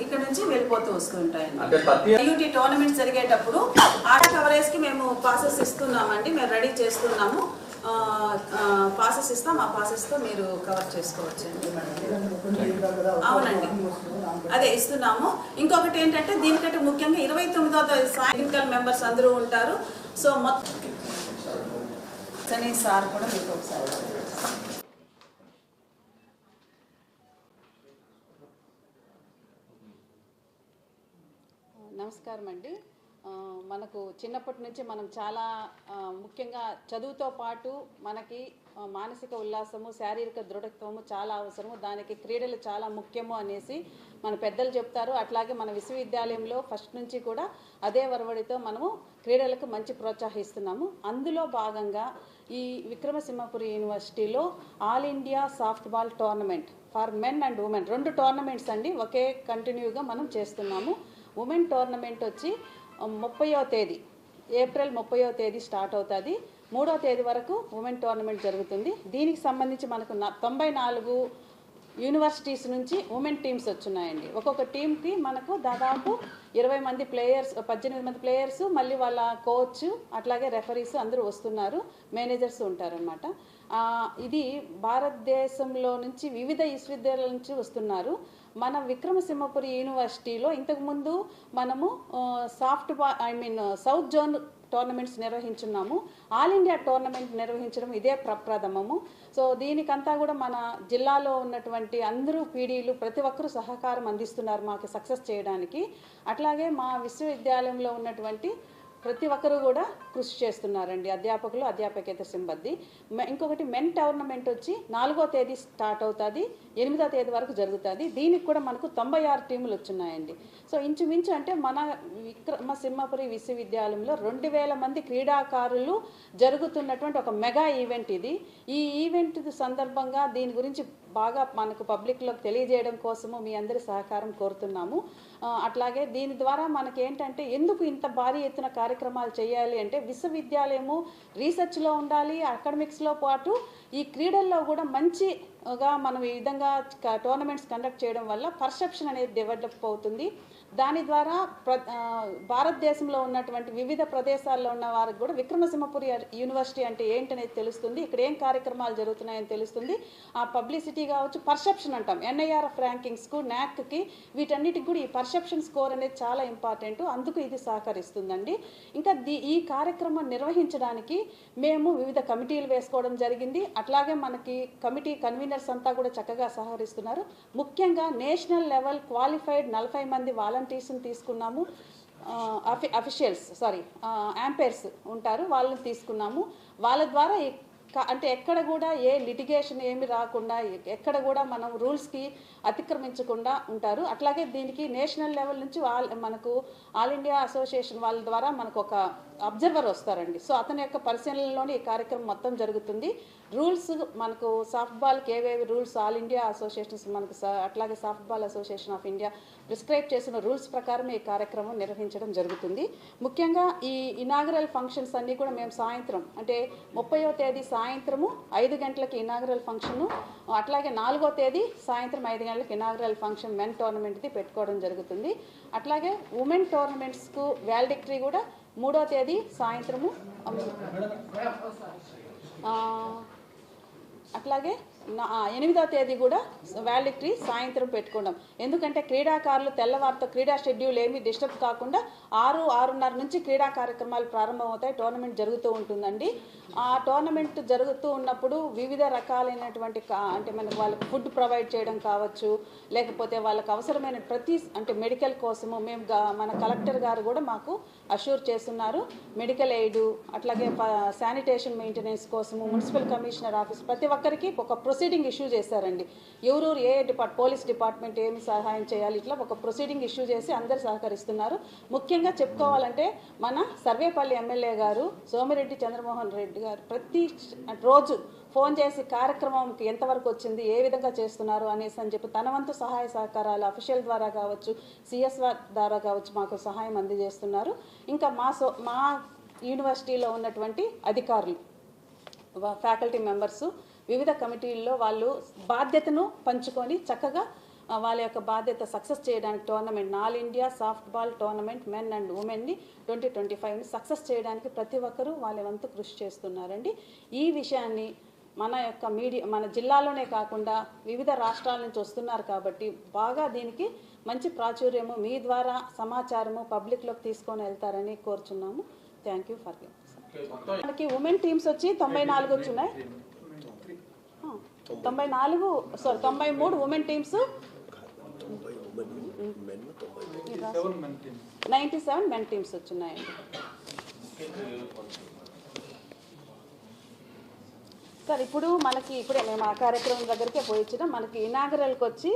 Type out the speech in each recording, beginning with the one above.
ఇక్కడ నుంచి వెళ్ళిపోతూ వస్తుంటాయండి. యూటీ టోర్నమెంట్ జరిగేటప్పుడు ఆట కవరేజ్ కి మేము పాసెస్ ఇస్తున్నామండి. మేము రెడీ చేస్తున్నాము. పాసెస్ ఇస్తాం. ఆ పాసెస్ తో మీరు కవర్ చేసుకోవచ్చండి. అవునండి, అదే ఇస్తున్నాము. ఇంకొకటి ఏంటంటే దీనికంటే ముఖ్యంగా 29వ సైనికల్ మెంబర్స్ అందరూ ఉంటారు. సో మొత్తం సార్ కూడా మీకు ఒకసారి నమస్కారం అండి. మనకు చిన్నప్పటి నుంచి మనం చాలా ముఖ్యంగా చదువుతో పాటు మనకి మానసిక ఉల్లాసము, శారీరక దృఢత్వము చాలా అవసరము. దానికి క్రీడలు చాలా ముఖ్యము అనేసి మన పెద్దలు చెప్తారు. అట్లాగే మన విశ్వవిద్యాలయంలో ఫస్ట్ నుంచి కూడా అదే వరవడితో మనము క్రీడలకు మంచి ప్రోత్సహిస్తున్నాము. అందులో భాగంగా ఈ విక్రమసింహపురి యూనివర్సిటీలో all India softball tournament for men and women 2 tournaments అండి ఒకే కంటిన్యూగా మనం చేస్తున్నాము. ఉమెన్ టోర్నమెంట్ వచ్చి 30వ తేదీ ఏప్రిల్ 30వ తేదీ స్టార్ట్ అవుతుంది. 3వ తేదీ వరకు ఉమెన్ టోర్నమెంట్ జరుగుతుంది. దీనికి సంబంధించి మనకు 94 యూనివర్సిటీస్ నుంచి ఉమెన్ టీమ్స్ వచ్చున్నాయండి. ఒక్కొక్క టీంకి మనకు దాదాపు 20 మంది ప్లేయర్స్, 18 మంది ప్లేయర్స్, మళ్ళీ వాళ్ళ కోచ్, అట్లాగే రెఫరీస్ అందరూ వస్తున్నారు, మేనేజర్స్ ఉంటారనమాట. ఇది భారతదేశంలో నుంచి వివిధ విశ్వవిద్యాలయాల నుంచి వస్తున్నారు. మన విక్రమసింహపురి యూనివర్సిటీలో ఇంతకుముందు మనము సౌత్ జోన్ టోర్నమెంట్స్ నిర్వహించున్నాము. ఆల్ ఇండియా టోర్నమెంట్ నిర్వహించడం ఇదే ప్రప్రథమము. సో దీనికంతా కూడా మన జిల్లాలో ఉన్నటువంటి అందరూ పీడీలు ప్రతి ఒక్కరూ సహకారం అందిస్తున్నారు మాకు సక్సెస్ చేయడానికి. అట్లాగే మా విశ్వవిద్యాలయంలో ఉన్నటువంటి ప్రతి ఒక్కరు కూడా కృషి చేస్తున్నారండి, అధ్యాపకులు, అధ్యాపకేతర సిబ్బంది. ఇంకొకటి మెన్ టోర్నమెంట్ వచ్చి 4వ తేదీ స్టార్ట్ అవుతుంది, 8వ తేదీ వరకు జరుగుతుంది. దీనికి కూడా మనకు 96 టీములు వచ్చున్నాయండి. సో ఇంచుమించు అంటే మన విక్రమసింహపురి విశ్వవిద్యాలయంలో 2000 మంది క్రీడాకారులు జరుగుతున్నటువంటి ఒక మెగా ఈవెంట్ ఇది. ఈ ఈవెంట్ సందర్భంగా దీని గురించి బాగా మనకు పబ్లిక్లోకి తెలియజేయడం కోసము మీ అందరి సహకారం కోరుతున్నాము. అట్లాగే దీని ద్వారా మనకి ఏంటంటే ఎందుకు ఇంత భారీ ఎత్తున కార్యక్రమాలు చేయాలి అంటే విశ్వవిద్యాలయము రీసెర్చ్లో ఉండాలి, అకాడమిక్స్లో పాటు ఈ క్రీడల్లో కూడా మంచిగా మనం ఈ విధంగా టోర్నమెంట్స్ కండక్ట్ చేయడం వల్ల పర్సెప్షన్ అనేది డెవలప్ అవుతుంది. దాని ద్వారా భారతదేశంలో ఉన్నటువంటి వివిధ ప్రదేశాల్లో ఉన్న వారికి కూడా విక్రమసింహపురి యూనివర్సిటీ అంటే ఏంటనేది తెలుస్తుంది, ఇక్కడ ఏం కార్యక్రమాలు జరుగుతున్నాయని తెలుస్తుంది. ఆ పబ్లిసిటీ కావచ్చు, పర్సెప్షన్ అంటాం, NIRF ర్యాంకింగ్స్కు, NACకి, వీటన్నిటికి కూడా ఈ పర్సెప్షన్ స్కోర్ అనేది చాలా ఇంపార్టెంట్. అందుకు ఇది సహకరిస్తుందండి. ఇంకా ఈ కార్యక్రమం నిర్వహించడానికి మేము వివిధ కమిటీలు వేసుకోవడం జరిగింది. అట్లాగే మనకి కమిటీ కన్వీనర్స్ అంతా కూడా చక్కగా సహకరిస్తున్నారు. ముఖ్యంగా నేషనల్ లెవెల్ క్వాలిఫైడ్ 40 మంది వాలంటీర్స్ని తీసుకున్నాము. యాంపైర్స్ ఉంటారు, వాళ్ళని తీసుకున్నాము. వాళ్ళ ద్వారా అంటే ఎక్కడ కూడా ఏ లిటిగేషన్ ఏమి రాకుండా, ఎక్కడ కూడా మనం రూల్స్కి అతిక్రమించకుండా ఉంటారు. అట్లాగే దీనికి నేషనల్ లెవెల్ నుంచి మనకు ఆల్ ఇండియా అసోసియేషన్ వాళ్ళ ద్వారా మనకు ఒక అబ్జర్వర్ వస్తారండి. సో అతని యొక్క పరిశీలనలోనే ఈ కార్యక్రమం మొత్తం జరుగుతుంది. రూల్స్ మనకు సాఫ్ట్ బాల్కి ఏవేవి రూల్స్ ఆల్ ఇండియా అసోసియేషన్స్ మనకు అట్లాగే soft ball association of India prescribe చేసిన రూల్స్ ప్రకారం ఈ కార్యక్రమం నిర్వహించడం జరుగుతుంది. ముఖ్యంగా ఈ ఇనాగరల్ ఫంక్షన్స్ అన్నీ కూడా మేము సాయంత్రం అంటే 30వ తేదీ సాయంత్రము 5 గంటలకి ఇనాగరల్ ఫంక్షను, అట్లాగే 4వ తేదీ సాయంత్రం 5 గంటలకు ఇనాగరల్ ఫంక్షన్ మెన్ టోర్నమెంట్ది పెట్టుకోవడం జరుగుతుంది. అట్లాగే ఉమెన్ టోర్నమెంట్స్కు వ్యాలిడిక్టరీ కూడా 3వ తేదీ సాయంత్రము, అట్లాగే 8వ తేదీ కూడా వ్యాలిడిక్టరీ సాయంత్రం పెట్టుకున్నాం. ఎందుకంటే క్రీడాకారులు తెల్లవారితో క్రీడా షెడ్యూల్ ఏమీ డిస్టర్బ్ కాకుండా 6-6:30 నుంచి క్రీడా కార్యక్రమాలు ప్రారంభమవుతాయి. టోర్నమెంట్ జరుగుతూ ఉంటుందండి. ఆ టోర్నమెంట్ జరుగుతూ ఉన్నప్పుడు వివిధ రకాలైనటువంటి అంటే మనకు వాళ్ళకి ఫుడ్ ప్రొవైడ్ చేయడం కావచ్చు, లేకపోతే వాళ్ళకి అవసరమైన అంటే మెడికల్ కోసము మేము మన కలెక్టర్ గారు కూడా మాకు అష్యూర్ చేస్తున్నారు. మెడికల్ ఎయిడ్, అట్లాగే శానిటేషన్ మెయింటెనెన్స్ కోసము మున్సిపల్ కమిషనర్ ఆఫీస్ ప్రతి ఒక్కరికి ఒక ప్రొసీడింగ్ ఇష్యూ చేశారండి. ఎవరు పోలీస్ డిపార్ట్మెంట్ ఏమి సహాయం చేయాలి, ఇట్లా ఒక ప్రొసీడింగ్ ఇష్యూ చేసి అందరు సహకరిస్తున్నారు. ముఖ్యంగా చెప్పుకోవాలంటే మన సర్వేపల్లి ఎమ్మెల్యే గారు సోమిరెడ్డి చంద్రమోహన్ రెడ్డి గారు ప్రతి రోజు ఫోన్ చేసి కార్యక్రమంకి ఎంతవరకు వచ్చింది, ఏ విధంగా చేస్తున్నారు అనేసి అని చెప్పి తన వంతు సహాయ సహకారాలు అఫీషియల్ ద్వారా కావచ్చు, CSR ద్వారా కావచ్చు మాకు సహాయం అందజేస్తున్నారు. ఇంకా మా యూనివర్సిటీలో ఉన్నటువంటి అధికారులు, ఫ్యాకల్టీ మెంబర్సు వివిధ కమిటీల్లో వాళ్ళు బాధ్యతను పంచుకొని చక్కగా వాళ్ళ యొక్క బాధ్యత సక్సెస్ చేయడానికి tournament all India softball tournament men and ఉమెన్ని 2025ని సక్సెస్ చేయడానికి ప్రతి ఒక్కరూ వాళ్ళ వంతు కృషి చేస్తున్నారండి. ఈ విషయాన్ని మన యొక్క మన జిల్లాలోనే కాకుండా వివిధ రాష్ట్రాల నుంచి వస్తున్నారు కాబట్టి బాగా దీనికి మంచి ప్రాచుర్యము మీ ద్వారా సమాచారము పబ్లిక్లోకి తీసుకొని వెళ్తారని కోరుచున్నాము. థ్యాంక్ యూ ఫర్ మనకి ఉమెన్ టీమ్స్ వచ్చి 94 వచ్చున్నాయి. 93 ఉమెన్ టీమ్స్, 97 మెన్ టీమ్స్ వచ్చున్నాయండి. సార్ ఇప్పుడు ఇప్పుడే మేము ఆ కార్యక్రమం దగ్గరికే పోయించినాం. మనకి ఇనాగరల్కి వచ్చి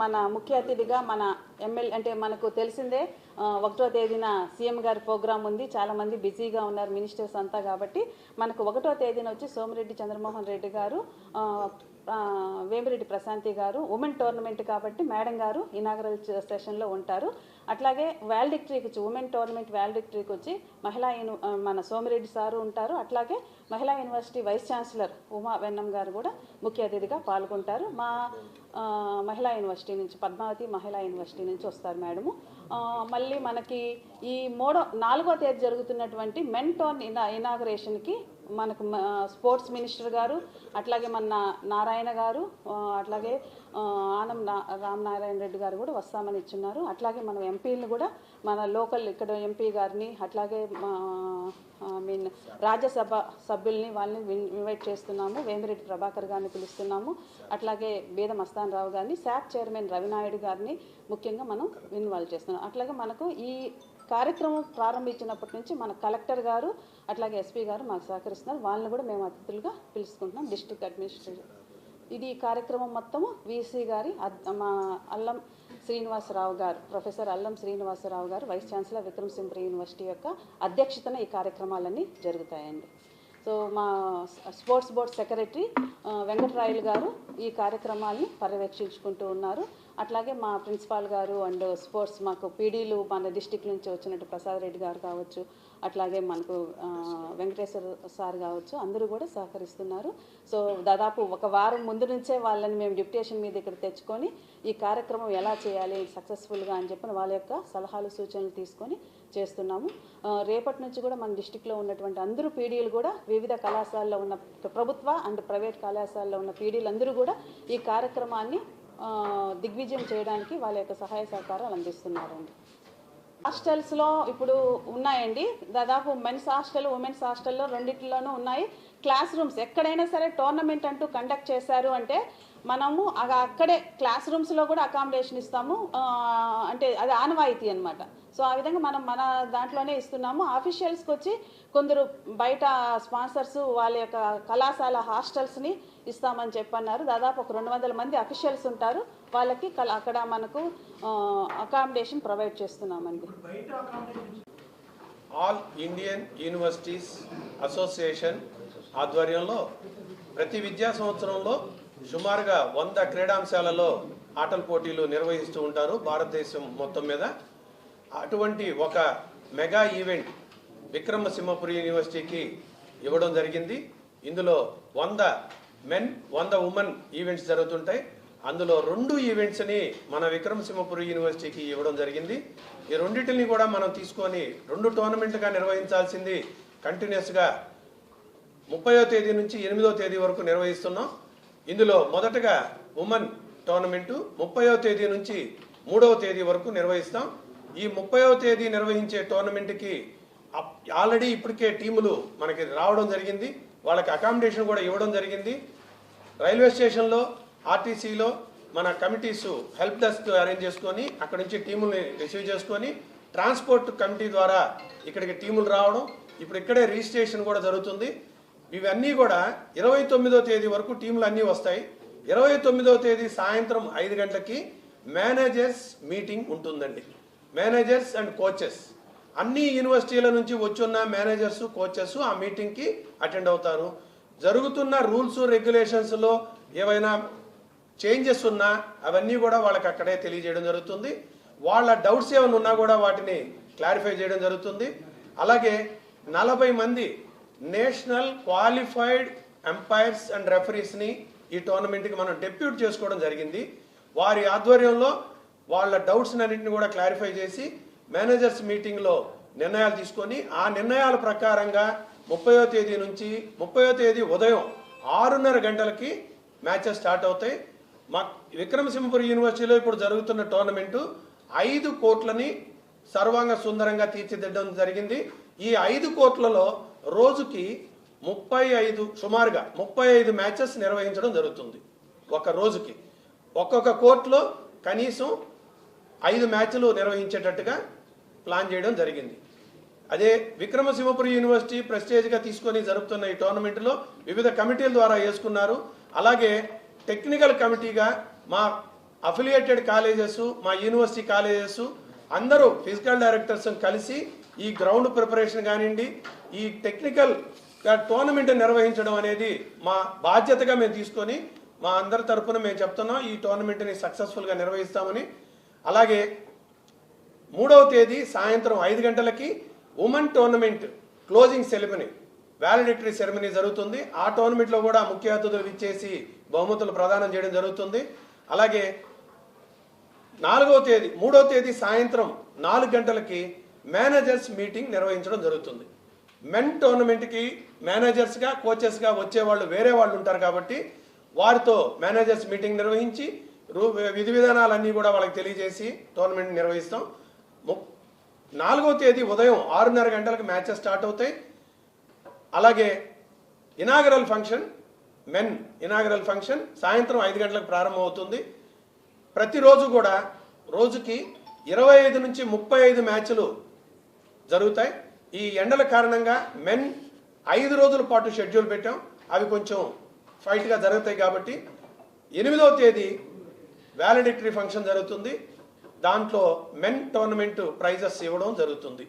మన ముఖ్య అతిథిగా మన ఎమ్మెల్యే అంటే మనకు తెలిసిందే 1వ తేదీన సీఎం గారి ప్రోగ్రాం ఉంది. చాలామంది బిజీగా ఉన్నారు మినిస్టర్స్ అంతా. కాబట్టి మనకు 1వ తేదీన వచ్చి సోమిరెడ్డి చంద్రమోహన్ రెడ్డి గారు, వేమిరెడ్డి ప్రశాంతి గారు ఉమెన్ టోర్నమెంట్ కాబట్టి మేడం గారు ఇనాగరల్ సెషన్లో ఉంటారు. అట్లాగే వాల్డిక్టరీకి వచ్చి ఉమెన్ టోర్నమెంట్ వాల్డిక్టరీకి వచ్చి మన సోమిరెడ్డి సారు ఉంటారు. అట్లాగే మహిళా యూనివర్సిటీ వైస్ ఛాన్సలర్ ఉమా వెన్నం గారు కూడా ముఖ్య అతిథిగా పాల్గొంటారు. మా మహిళా యూనివర్సిటీ నుంచి పద్మావతి మహిళా యూనివర్సిటీ నుంచి వస్తారు మేడము. మళ్ళీ మనకి ఈ 4వ తేదీ జరుగుతున్నటువంటి మెన్ టోర్న్ ఇనాగరేషన్కి మనకు స్పోర్ట్స్ మినిస్టర్ గారు, అట్లాగే మన నారాయణ గారు, అట్లాగే ఆనం రామనారాయణ రెడ్డి గారు కూడా వస్తామని ఇచ్చున్నారు. అట్లాగే మనం ఎంపీలను కూడా మన లోకల్ ఇక్కడ ఎంపీ గారిని, అట్లాగే రాజ్యసభ సభ్యుల్ని వాళ్ళని ఇన్వైట్ చేస్తున్నాము. వేమిరెడ్డి ప్రభాకర్ గారిని పిలుస్తున్నాము. అట్లాగే బేద మస్తాన్ రావు గారిని, శాప్ చైర్మన్ రవినాయుడు గారిని ముఖ్యంగా మనం ఇన్వాల్వ్ చేస్తున్నాం. అట్లాగే మనకు ఈ కార్యక్రమం ప్రారంభించినప్పటి నుంచి మన కలెక్టర్ గారు అట్లాగే ఎస్పీ గారు మాకు సహకరిస్తున్నారు. వాళ్ళని కూడా మేము అతిథులుగా పిలుచుకుంటున్నాం. డిస్ట్రిక్ట్ అడ్మినిస్ట్రేటర్ ఇది ఈ కార్యక్రమం మొత్తము వీసీ గారి మా అల్లం శ్రీనివాసరావు గారు, ప్రొఫెసర్ అల్లం శ్రీనివాసరావు గారు వైస్ ఛాన్సలర్ విక్రమసింహపురి యూనివర్సిటీ యొక్క అధ్యక్షతన ఈ కార్యక్రమాలన్నీ జరుగుతాయండి. సో మా స్పోర్ట్స్ బోర్డ్ సెక్రటరీ వెంకటరాయలు గారు ఈ కార్యక్రమాన్ని పర్యవేక్షించుకుంటూ ఉన్నారు. అట్లాగే మా ప్రిన్సిపాల్ గారు అండ్ స్పోర్ట్స్ మాకు పీడీలు మన డిస్టిక్ నుంచి వచ్చినట్టు ప్రసాద్ రెడ్డి గారు కావచ్చు, అట్లాగే మనకు వెంకటేశ్వర సార్ కావచ్చు, అందరూ కూడా సహకరిస్తున్నారు. సో దాదాపు ఒక వారం ముందు నుంచే వాళ్ళని మేము డిప్యుటేషన్ మీద ఇక్కడ తెచ్చుకొని ఈ కార్యక్రమం ఎలా చేయాలి సక్సెస్ఫుల్గా అని చెప్పి వాళ్ళ యొక్క సలహాలు సూచనలు తీసుకొని చేస్తున్నాము. రేపటి నుంచి కూడా మన డిస్టిక్లో ఉన్నటువంటి అందరూ పీడీలు కూడా వివిధ కళాశాలలో ఉన్న ప్రభుత్వ అండ్ ప్రైవేట్ కళాశాలలో ఉన్న పీడీలు అందరూ కూడా ఈ కార్యక్రమాన్ని దిగ్విజయం చేయడానికి వాళ్ళ యొక్క సహాయ సహకారాలు అందిస్తున్నారండి. హాస్టల్స్లో ఇప్పుడు ఉన్నాయండి, దాదాపు మెన్స్ హాస్టల్ ఉమెన్స్ హాస్టల్లో రెండింటిలోనూ ఉన్నాయి. క్లాస్ రూమ్స్ ఎక్కడైనా సరే టోర్నమెంట్ అంటూ కండక్ట్ చేశారు అంటే మనము అక్కడే క్లాస్ రూమ్స్లో కూడా అకామిడేషన్ ఇస్తాము. అంటే అది ఆనవాయితీ అనమాట. సో ఆ విధంగా మనం మన దాంట్లోనే ఇస్తున్నాము. ఆఫీషియల్స్కి వచ్చి కొందరు బయట స్పాన్సర్స్ వాళ్ళ యొక్క కళాశాల హాస్టల్స్ని ఇస్తామని చెప్పన్నారు. దాదాపు ఒక 200 మంది అఫీషియల్స్ ఉంటారు. వాళ్ళకి అక్కడ మనకు అకామిడేషన్ ప్రొవైడ్ చేస్తున్నామండి. ఆల్ ఇండియన్ యూనివర్సిటీస్ అసోసియేషన్ ఆధ్వర్యంలో ప్రతి విద్యా సంవత్సరంలో సుమారుగా 100 క్రీడాంశాలలో ఆటల పోటీలు నిర్వహిస్తూ ఉంటారు భారతదేశం మొత్తం మీద. అటువంటి ఒక మెగా ఈవెంట్ విక్రమసింహపురి యూనివర్సిటీకి ఇవ్వడం జరిగింది. ఇందులో 100 మెన్ 100 ఉమెన్ ఈవెంట్స్ జరుగుతుంటాయి. అందులో 2 ఈవెంట్స్ని మన విక్రమసింహపురి యూనివర్సిటీకి ఇవ్వడం జరిగింది. ఈ రెండింటిని కూడా మనం తీసుకొని 2 టోర్నమెంట్గా నిర్వహించాల్సింది కంటిన్యూస్గా 30వ తేదీ నుంచి 8వ తేదీ వరకు నిర్వహిస్తున్నాం. ఇందులో మొదటగా ఉమెన్ టోర్నమెంటు 30వ తేదీ నుంచి 3వ తేదీ వరకు నిర్వహిస్తాం. ఈ 30వ తేదీ నిర్వహించే టోర్నమెంట్కి ఆల్రెడీ ఇప్పటికే టీములు మనకి రావడం జరిగింది. వాళ్ళకి అకామిడేషన్ కూడా ఇవ్వడం జరిగింది. రైల్వే స్టేషన్లో ఆర్టీసీలో మన కమిటీస్ హెల్ప్ డెస్క్ అరేంజ్ చేసుకొని అక్కడి నుంచి టీముల్ని రిసీవ్ చేసుకొని ట్రాన్స్పోర్ట్ కమిటీ ద్వారా ఇక్కడికి టీములు రావడం, ఇప్పుడు ఇక్కడే రిజిస్ట్రేషన్ కూడా జరుగుతుంది. ఇవన్నీ కూడా 29వ తేదీ వరకు టీములు అన్నీ వస్తాయి. 29వ తేదీ సాయంత్రం 5 గంటలకి మేనేజర్స్ మీటింగ్ ఉంటుందండి. మేనేజర్స్ అండ్ కోచెస్ అన్ని యూనివర్సిటీల నుంచి వచ్చున్న మేనేజర్స్ కోచెస్ ఆ మీటింగ్కి అటెండ్ అవుతారు. జరుగుతున్న రూల్స్ రెగ్యులేషన్స్లో ఏవైనా చేంజెస్ ఉన్నా అవన్నీ కూడా వాళ్ళకి అక్కడే తెలియజేయడం జరుగుతుంది. వాళ్ళ డౌట్స్ ఏమైనా ఉన్నా కూడా వాటిని క్లారిఫై చేయడం జరుగుతుంది. అలాగే 40 మంది నేషనల్ క్వాలిఫైడ్ ఎంపైర్స్ అండ్ రెఫరీస్ని ఈ టోర్నమెంట్కి మనం డెప్యూట్ చేసుకోవడం జరిగింది. వారి ఆధ్వర్యంలో వాళ్ళ డౌట్స్ అన్నింటిని కూడా క్లారిఫై చేసి మేనేజర్స్ మీటింగ్లో నిర్ణయాలు తీసుకొని ఆ నిర్ణయాల ప్రకారంగా 30వ తేదీ నుంచి 30వ తేదీ ఉదయం 6:30 గంటలకి మ్యాచెస్ స్టార్ట్ అవుతాయి. మా విక్రమసింహపురి యూనివర్సిటీలో ఇప్పుడు జరుగుతున్న టోర్నమెంటు 5 కోట్లని సర్వాంగ సుందరంగా తీర్చిదిద్దడం జరిగింది. ఈ 5 కోట్లలో రోజుకి సుమారుగా 35 మ్యాచెస్ నిర్వహించడం జరుగుతుంది. ఒక రోజుకి ఒక్కొక్క కోర్టులో కనీసం 5 మ్యాచ్లు నిర్వహించేటట్టుగా ప్లాన్ చేయడం జరిగింది. అదే విక్రమసింహపురి యూనివర్సిటీ ప్రెస్టేజ్గా తీసుకొని జరుపుతున్న ఈ టోర్నమెంట్లో వివిధ కమిటీల ద్వారా వేసుకున్నారు. అలాగే టెక్నికల్ కమిటీగా మా అఫిలియేటెడ్ కాలేజెస్, మా యూనివర్సిటీ కాలేజెస్ అందరూ ఫిజికల్ డైరెక్టర్స్ కలిసి ఈ గ్రౌండ్ ప్రిపరేషన్ కానివ్వండి, ఈ టెక్నికల్ టోర్నమెంట్ నిర్వహించడం అనేది మా బాధ్యతగా మేము తీసుకొని మా అందరి తరఫున మేము చెప్తున్నాం ఈ టోర్నమెంట్ని సక్సెస్ఫుల్గా నిర్వహిస్తామని. అలాగే 3వ తేదీ సాయంత్రం 5 గంటలకి women tournament closing ceremony, valedictory ceremony జరుగుతుంది. ఆ టోర్నమెంట్లో కూడా ముఖ్య అతిథులు ఇచ్చేసి బహుమతులు ప్రదానం చేయడం జరుగుతుంది. అలాగే 3వ తేదీ సాయంత్రం 4 గంటలకి మేనేజర్స్ మీటింగ్ నిర్వహించడం జరుగుతుంది. మెన్ టోర్నమెంట్కి మేనేజర్స్గా, కోచెస్గా వచ్చేవాళ్ళు వేరే వాళ్ళు ఉంటారు కాబట్టి వారితో మేనేజర్స్ మీటింగ్ నిర్వహించి విధి విధానాలన్నీ కూడా వాళ్ళకి తెలియజేసి టోర్నమెంట్ నిర్వహిస్తాం. 4వ తేదీ ఉదయం 6:30 గంటలకు మ్యాచెస్ స్టార్ట్ అవుతాయి. అలాగే inaugural function, men inaugural function సాయంత్రం 5 గంటలకు ప్రారంభం అవుతుంది. ప్రతిరోజు కూడా రోజుకి 25 నుంచి 35 మ్యాచ్లు జరుగుతాయి. ఈ ఎండల కారణంగా మెన్ 5 రోజుల పాటు షెడ్యూల్ పెట్టాం. అవి కొంచెం ఫైట్గా జరుగుతాయి కాబట్టి 8వ తేదీ వ్యాలిడిటరీ ఫంక్షన్ జరుగుతుంది. దాంట్లో మెన్ టోర్నమెంట్ ప్రైజెస్ ఇవ్వడం జరుగుతుంది.